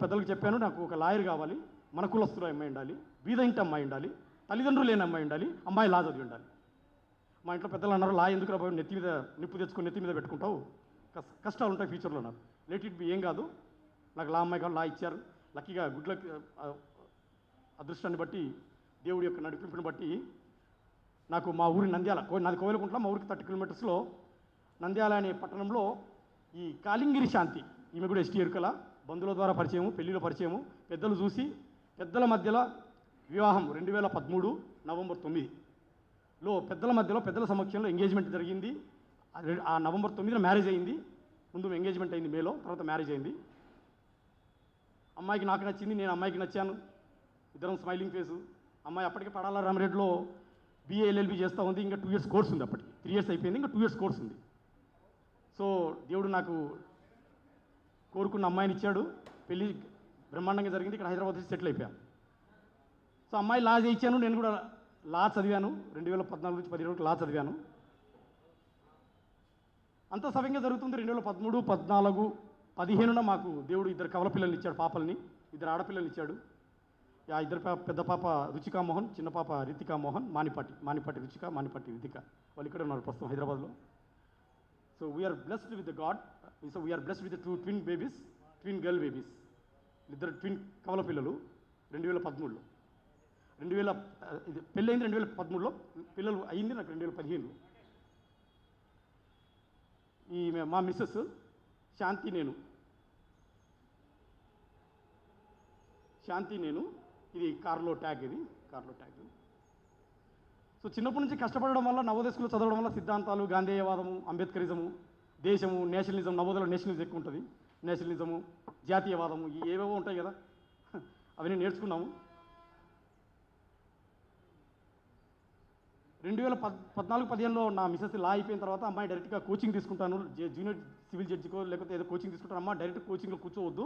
పెద్దలకు చెప్పాను, నాకు ఒక లాయర్ కావాలి, మన కులస్తులు అమ్మాయి ఉండాలి, బీద ఇంటి అమ్మాయి ఉండాలి, తల్లిదండ్రులు లేని అమ్మాయి ఉండాలి, అమ్మాయి లా చదివి ఉండాలి. మా ఇంట్లో పెద్దలు అన్నారు, లా ఎందుకు రాబోయే నెత్తి మీద నిప్పు తెచ్చుకొని నెత్తి మీద పెట్టుకుంటావు, కష్టాలు ఉంటాయి ఫ్యూచర్లో అన్నారు. లెట్ ఇట్ బి, ఏం కాదు, నాకు లా అమ్మాయి కావాలి, లా ఇచ్చారు. లక్కీగా గుడ్ల అదృష్టాన్ని బట్టి, దేవుడి యొక్క నడిపింపుని బట్టి నాకు మా ఊరి నంద్యాల, నాది కోవెలకుంట్ల, మా ఊరికి 30 కిలోమీటర్స్లో నంద్యాల అనే పట్టణంలో ఈ కాలింగిరి శాంతి, ఈమె కూడా ఎస్టీ ఎరుకల, బంధువుల ద్వారా పరిచయము, పెళ్లిలో పరిచయము, పెద్దలు చూసి పెద్దల మధ్యలో వివాహం 2013 నవంబర్ 9లో పెద్దల మధ్యలో పెద్దల సమక్షంలో ఎంగేజ్మెంట్ జరిగింది. ఆ నవంబర్ 9న మ్యారేజ్ అయింది. ముందు ఎంగేజ్మెంట్ అయింది మేలో, తర్వాత మ్యారేజ్ అయింది. అమ్మాయికి నాకు నచ్చింది, నేను అమ్మాయికి నచ్చాను. ఇద్దరం స్మైలింగ్ ఫేసు. అమ్మాయి అప్పటికే పడాల రామరెడ్డిలో BA LLB చేస్తూ ఉంది. ఇంకా 2 ఇయర్స్ కోర్స్ ఉంది, అప్పటికి 3 ఇయర్స్ అయిపోయింది, ఇంకా 2 ఇయర్స్ కోర్స్ ఉంది. సో దేవుడు నాకు కోరుకున్న అమ్మాయిని ఇచ్చాడు. పెళ్ళి బ్రహ్మాండంగా జరిగింది. ఇక్కడ హైదరాబాద్ వచ్చి సెటిల్ అయిపోయాను. సో అమ్మాయి లా చేయించాను, నేను కూడా లా చదివాను. 2014 నుంచి 17 వరకు లా చదివాను. అంత సవ్యంగా జరుగుతుంది. 2013, 14, 15న మాకు దేవుడు 2 కవల పిల్లల్ని ఇచ్చాడు, పాపల్ని, 2 ఆడపిల్లల్ని ఇచ్చాడు. ఆ 2 పెద్ద పాప రుచికా మోహన్, చిన్న పాప రితికా మోహన్, మానిపాటి రుచిక, మానిపాటి రితిక. వాళ్ళు ఇక్కడ ఉన్నారు ప్రస్తుతం హైదరాబాద్లో. So we are blessed with the god. So we are blessed with 2 twin babies, twin girl babies. 2 twin కవల పిల్లలు 2013లో. ఇది పెళ్ళి అయింది 2013లో, పిల్లలు అయింది నాకు 2015లో. ఈ మా మిస్సెస్ శాంతి నేను, ఇది కార్లో ట్యాగ్, కార్లో ట్యాగ్. సో చిన్నప్పటి నుంచి కష్టపడడం వల్ల, నవోదయ స్కూల్లో చదవడం వల్ల సిద్ధాంతాలు, గాంధేయవాదము, అంబేద్కరిజము, దేశము, నేషనలిజం, నవోదయలో నేషనలిజం ఎక్కువ ఉంటుంది, నేషనలిజము, జాతీయవాదము, ఏవేవో ఉంటాయి కదా, అవన్నీ నేర్చుకున్నాము. 2014-15లో నా మిసెస్ లా అయిపోయిన తర్వాత అమ్మాయి డైరెక్ట్గా కోచింగ్ తీసుకుంటాను, జూనియర్ సివిల్ జడ్జికో లేకపోతే ఏదో కోచింగ్ తీసుకుంటాను. అమ్మ డైరెక్ట్ కోచింగ్లో కూర్చోవద్దు,